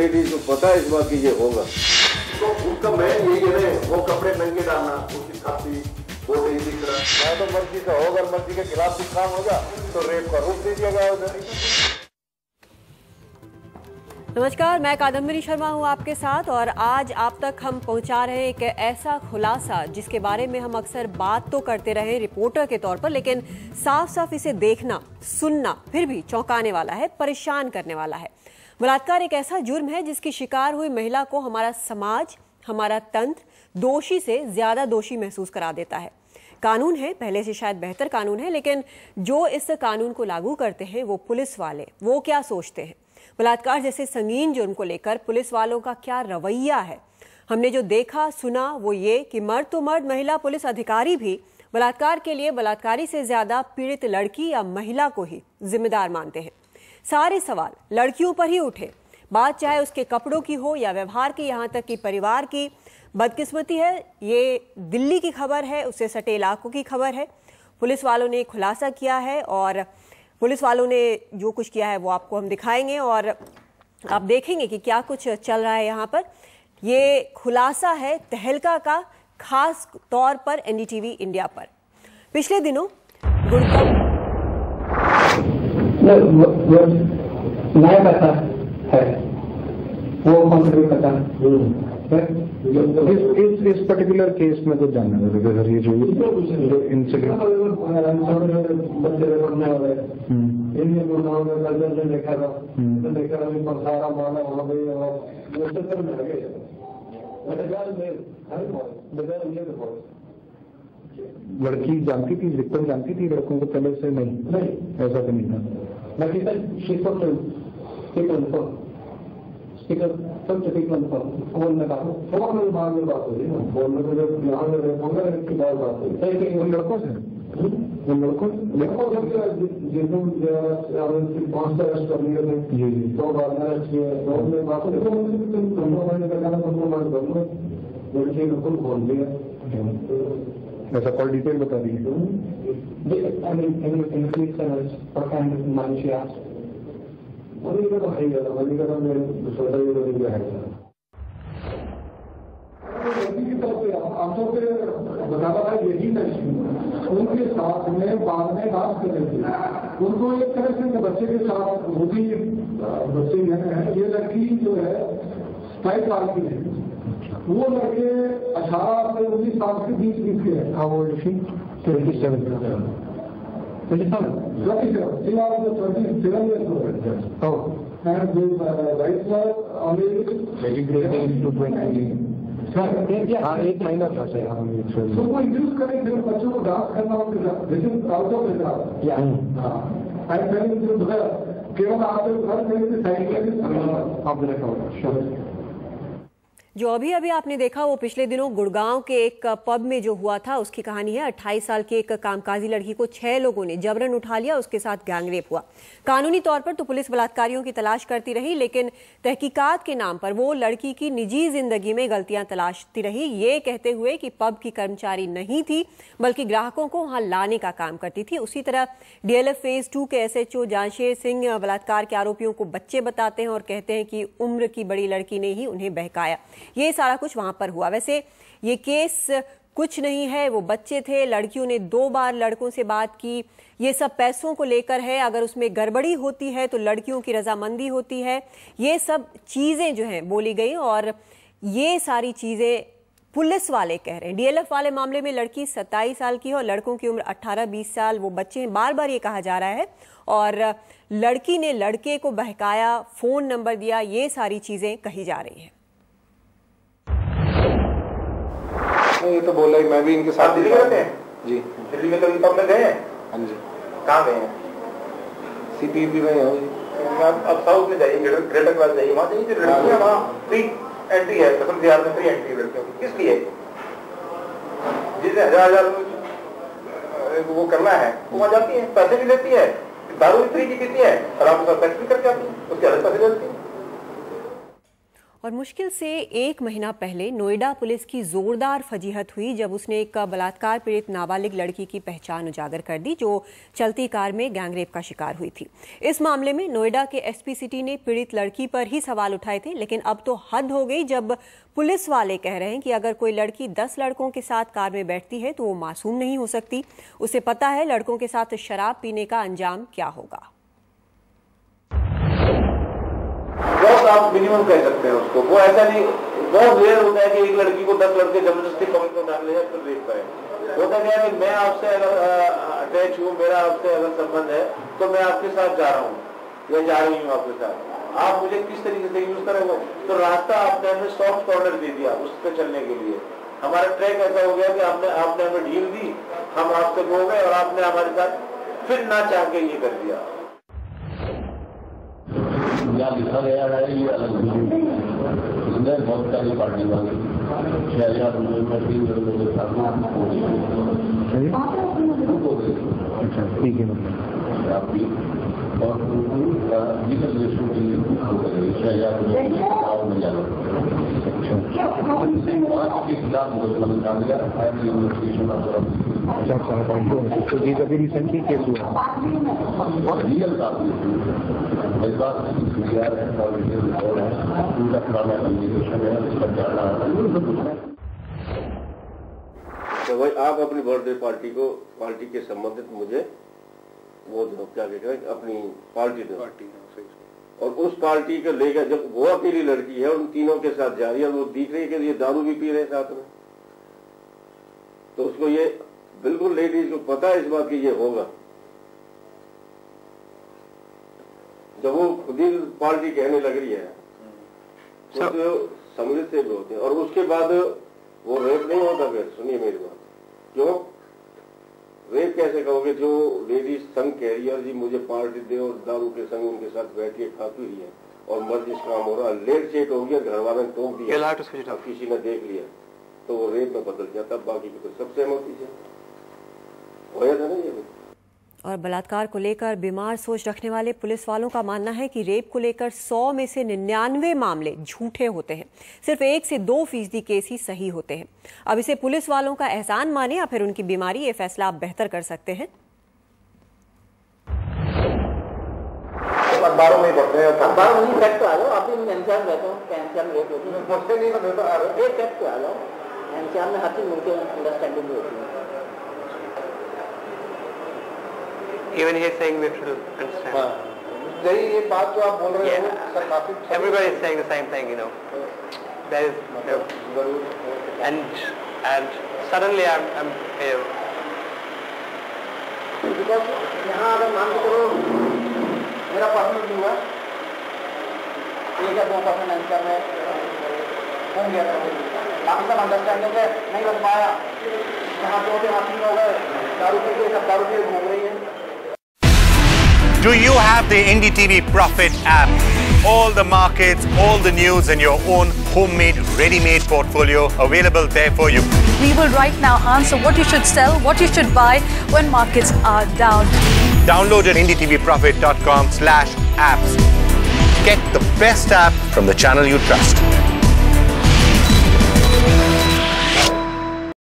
Ladies को पता है इस बात की ये होगा, तो उसका मैं यही है, वो कपड़े महंगे डालना, उसकी छाती वो नहीं दिख रहा। मैं तो मर्जी से होगा, मर्जी के खिलाफ कुछ काम होगा तो रेप का रूप दे दिया गया उधर। नमस्कार, मैं कादम्बरी शर्मा हूं आपके साथ और आज आप तक हम पहुंचा रहे हैं एक ऐसा खुलासा जिसके बारे में हम अक्सर बात तो करते रहे रिपोर्टर के तौर पर, लेकिन साफ साफ इसे देखना सुनना फिर भी चौंकाने वाला है, परेशान करने वाला है। बलात्कार एक ऐसा जुर्म है जिसकी शिकार हुई महिला को हमारा समाज, हमारा तंत्र दोषी से ज्यादा दोषी महसूस करा देता है। कानून है, पहले से शायद बेहतर कानून है, लेकिन जो इस कानून को लागू करते हैं वो पुलिस वाले, वो क्या सोचते हैं? बलात्कार जैसे संगीन जुर्म को लेकर पुलिस वालों का क्या रवैया है? हमने जो देखा सुना वो ये कि मर्द तो मर्द, महिला पुलिस अधिकारी भी बलात्कार के लिए बलात्कारी से ज्यादा पीड़ित लड़की या महिला को ही जिम्मेदार मानते हैं। सारे सवाल लड़कियों पर ही उठे, बात चाहे उसके कपड़ों की हो या व्यवहार की, यहाँ तक कि परिवार की। बदकिस्मती है, ये दिल्ली की खबर है, उससे सटे इलाकों की खबर है। पुलिस वालों ने खुलासा किया है और पुलिस वालों ने जो कुछ किया है वो आपको हम दिखाएंगे और आप देखेंगे कि क्या कुछ चल रहा है यहाँ पर। ये खुलासा है तहलका का, खास तौर पर एनडीटीवी इंडिया पर। पिछले दिनों इस पर्टिकुलर केस में तो जानना है सर, ये जो इंसिडेंट लड़की जानती थी, विक्टिम जानती थी लड़कों को पहले से? नहीं, ऐसा तो नहीं था। फोन में बात हुई, फोन में जब यहाँ की बात हुई उन लड़कों से, जिनको 5 अरेस्ट कर लिए थे, 2 बार अरेस्ट किए, 2 में बात हुई, लड़की बिल्कुल बोल दिया। ऐसा कॉल डिटेल बता दीजिए। आमतौर पर बताना था यही नहीं, उनके साथ में बाद में बात कर रही थी। उनको एक तरह से बच्चे के साथ वो भी बच्चे हैं, ये लड़की जो है 22 साल की है, वो लड़के 18 से 19 साल के बीच के हैं। हाँ, वो 1 महीना था सर। वो यूज करें फिर बच्चों को डांस करना केवल आप जो अभी अभी आपने देखा वो पिछले दिनों गुड़गांव के एक पब में जो हुआ था उसकी कहानी है। 28 साल की एक कामकाजी लड़की को 6 लोगों ने जबरन उठा लिया, उसके साथ गैंगरेप हुआ। कानूनी तौर पर तो पुलिस बलात्कारियों की तलाश करती रही, लेकिन तहकीकात के नाम पर वो लड़की की निजी जिंदगी में गलतियां तलाशती रही, ये कहते हुए कि पब की कर्मचारी नहीं थी बल्कि ग्राहकों को वहां लाने का काम करती थी। उसी तरह डीएलएफ फेज 2 के एसएचओ जांशेर सिंह बलात्कार के आरोपियों को बच्चे बताते हैं और कहते हैं कि उम्र की बड़ी लड़की ने ही उन्हें बहकाया। ये सारा कुछ वहां पर हुआ। वैसे ये केस कुछ नहीं है, वो बच्चे थे, लड़कियों ने 2 बार लड़कों से बात की, ये सब पैसों को लेकर है, अगर उसमें गड़बड़ी होती है तो लड़कियों की रजामंदी होती है, ये सब चीजें जो हैं बोली गई और ये सारी चीजें पुलिस वाले कह रहे हैं। डीएलएफ वाले मामले में लड़की 27 साल की है और लड़कों की उम्र 18-20 साल, वो बच्चे हैं, बार बार ये कहा जा रहा है। और लड़की ने लड़के को बहकाया, फोन नंबर दिया, ये सारी चीजें कही जा रही हैं। ये तो बोला ही, मैं भी इनके साथ दिल्ली रहते हैं जी। दिल्ली में कभी पब में गए हैं? हाँ जी। कहाँ गए हैं? सीपीपी में हो जी। अब साउथ में जाइए, ग्रेटर क्लास जाइए, वहाँ जाइए, जो लड़कियाँ वहाँ फ्री एंट्री है, मतलब बिहार में फ्री एंट्री लड़कियों की। किस लिए? जिसे 1000 वो करना है वो वहाँ जाती है, पैसे भी लेती है, दारू भी फ्री की पीती है और आप उसका टैक्स भी करके आती है, उसके अलग पैसे लेती है। और मुश्किल से 1 महीना पहले नोएडा पुलिस की जोरदार फजीहत हुई जब उसने एक बलात्कार पीड़ित नाबालिग लड़की की पहचान उजागर कर दी जो चलती कार में गैंगरेप का शिकार हुई थी। इस मामले में नोएडा के एसपी सिटी ने पीड़ित लड़की पर ही सवाल उठाए थे, लेकिन अब तो हद हो गई जब पुलिस वाले कह रहे हैं कि अगर कोई लड़की 10 लड़कों के साथ कार में बैठती है तो वो मासूम नहीं हो सकती। उसे पता है लड़कों के साथ शराब पीने का अंजाम क्या होगा। बहुत आप मिनिमम कह सकते हैं उसको, वो ऐसा नहीं, बहुत रेयर होता है कि एक लड़की को 10 लड़के जबरदस्ती पकड़ को डाल ले जाए फिर रेप करें। होता क्या है कि मैं आपसे अगर अटैच हूँ, मेरा आपसे अगर संबंध है तो मैं आपके साथ जा रहा हूँ या जा रही हूँ आपके साथ, आप मुझे किस तरीके से यूज करेंगे, तो रास्ता आपने हमें सॉफ्ट कॉर्नर दे दिया उस पर चलने के लिए। हमारा ट्रैक ऐसा हो गया कि आपने हमें ढील दी, हम आपसे हो गए और आपने हमारे साथ फिर ना चाह के ये कर दिया। यहाँ लिखा गया है ये अलग इसमें बहुत सारी पार्टी वाले 6,000 रुपये में 3 लोगों के साथ अच्छा ठीक है आपकी और लीगल रेशो के लिए 6,000 रुपये में जाना के खिलाफ मुकदमा निकाल दिया तो जी कभी रिसेंटली केस हुआ लीगल काफी इस बात तो भाई आप अपनी बर्थडे पार्टी के संबंधित मुझे वो दो, क्या कहते हैं, अपनी पार्टी दो, और उस पार्टी को लेकर जब वो अकेली लड़की है उन तीनों के साथ जा रही है, वो दिख रही है कि ये दारू भी पी रहे साथ में, तो उसको ये बिल्कुल लेडीज को पता है इस बात की ये होगा। जब वो खुद ही पार्टी कहने लग रही है तो समझ से भी होते हैं, और उसके बाद वो रेप नहीं होता। फिर सुनिए मेरी बात, क्यों रेप कैसे कहोगे? जो लेडीज संग कह रही है जी मुझे पार्टी दे और दारू के संग उनके साथ बैठ के खाती रही है और मर्जी काम हो रहा, लेट सेट हो गया, घर वाले ने टोक दिया, किसी ने देख लिया, तो वो रेप में बदल जाता। बाकी की तो सब सहमति से होया था ना ये। और बलात्कार को लेकर बीमार सोच रखने वाले पुलिस वालों का मानना है कि रेप को लेकर 100 में से 99 मामले झूठे होते हैं, सिर्फ 1 से 2% केस ही सही होते हैं। अब इसे पुलिस वालों का एहसान माने या फिर उनकी बीमारी, ये फैसला आप बेहतर कर सकते हैं। अखबारों में पढ़ते हैं, अखबारों में फैक्ट आ जाओ, आप एनसीआर रहते हो, एनसीआर रेप होती है, मुझसे नहीं पता आ रहा है, एक फैक्ट आ जाओ, एनसीआर में हर चीज मिलकर अंडरस्टैंडिंग होती है। Even he is saying we should understand. यही ये बात जो आप बोल रहे हो सर काफी Everybody is saying the same thing, you know. There is, and suddenly I'm Because यहाँ अगर मान के चलो मेरा पर्सनल व्यू है, 1 या 2% आंसर में होंगे, बाकी सब अंडरस्टैंडिंग है, नहीं बन पाया, यहाँ 2 के हाथी हो गए, दारू पी के सब दारू पी घूम रही है। Do you have the IndyTV Profit app? All the markets, all the news and your own homemade, ready-made portfolio available there for you. We will right now answer what you should sell, what you should buy when markets are down. Download at IndyTVProfit.com/apps. Get the best app from the channel you trust.